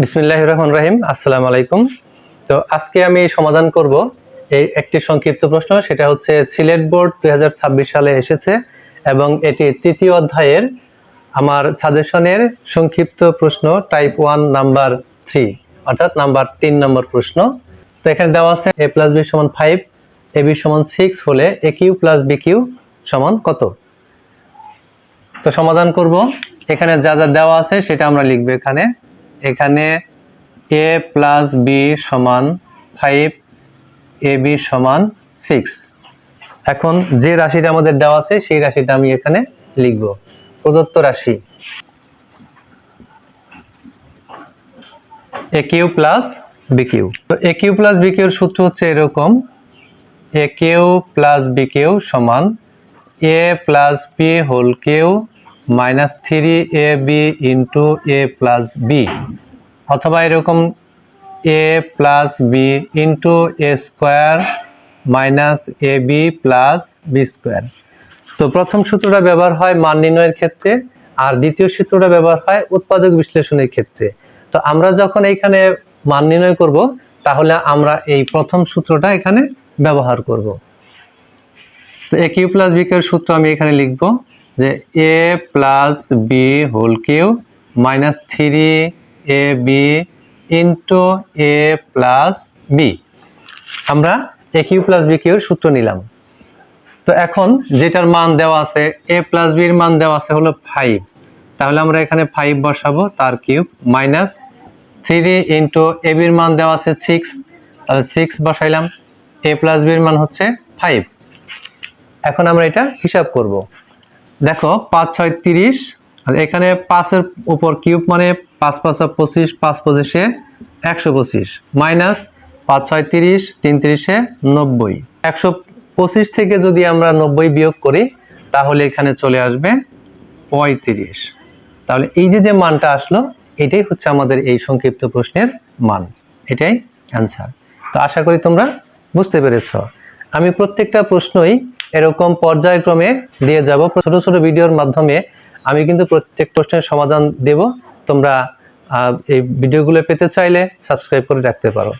বিসমিল্লাহির রহমানির রহিম। আসসালামু আলাইকুম। তো আজকে আমি সমাধান করব এই একটি সংক্ষিপ্ত প্রশ্ন, সেটা হচ্ছে সিলেট বোর্ড 2026 সালে এসেছে এবং এটি তৃতীয় অধ্যায়ের আমার সাজেশনের সংক্ষিপ্ত প্রশ্ন টাইপ 1 নাম্বার 3, অর্থাৎ নাম্বার 3 নম্বর প্রশ্ন। তো এখানে দেওয়া আছে a + b = 5, ab = 6 হলে aq + bq সমান কত। তো সমাধান করব। এখানে যা যা দেওয়া আছে সেটা আমরা লিখব। এখানে a + b = 5, ab = 6। এখন যে রাশিটা আমাদের দেওয়া আছে সেই রাশিটা আমি এখানে লিখব। প্রদত্ত রাশি aq + bq। তো aq + bq এর সূত্র হচ্ছে এরকম, aq + bq = a + b whole cube minus 3ab into a + b, অথবা এরকম a + b into a square minus ab + b square. তো প্রথম সূত্রটা ব্যবহার হয় মান নির্ণয়ের ক্ষেত্রে, আর দ্বিতীয় সূত্রটা ব্যবহার হয় উৎপাদক বিশ্লেষণের ক্ষেত্রে। তো আমরা যখন এইখানে মান নির্ণয় করব, তাহলে আমরা এই প্রথম সূত্রটা এখানে ব্যবহার করব। তো aq + bq এর সূত্র আমি এখানে লিখব যে a + b whole cube minus 3ab into a + b। আমরা aq + bq এর সূত্র নিলাম। তো এখন যেটার মান দেওয়া আছে a + b এর মান দেওয়া আছে হলো 5, তাহলে আমরা এখানে 5 বসাবো, তার কিউব মাইনাস 3 ইন্টু ab এর মান দেওয়া আছে 6, তাহলে 6 বসাইলাম, a + b এর মান হচ্ছে 5। এখন আমরা এটা হিসাব করব। দেখো 5 6 30, আর এখানে 5 এর উপর কিউব মানে 5 5 25, 5 25 125, মাইনাস 5 6 30, 3 30 90। 125 থেকে যদি আমরা 90 বিয়োগ করি তাহলে এখানে চলে আসবে 35। তাহলে এই যে মানটা আসলো, এটাই হচ্ছে আমাদের এই সংক্ষিপ্ত প্রশ্নের মান, এটাই অ্যান্সার। তো আশা করি তোমরা বুঝতে পেরেছো। আমি প্রত্যেকটা প্রশ্নই এরকম পর্যায়ক্রমে দিয়ে যাব, ছোট ছোট ভিডিওর মাধ্যমে আমি কিন্তু প্রত্যেক প্রশ্নের সমাধান দেব। তোমরা এই ভিডিওগুলো পেতে চাইলে সাবস্ক্রাইব করে রাখতে পারো।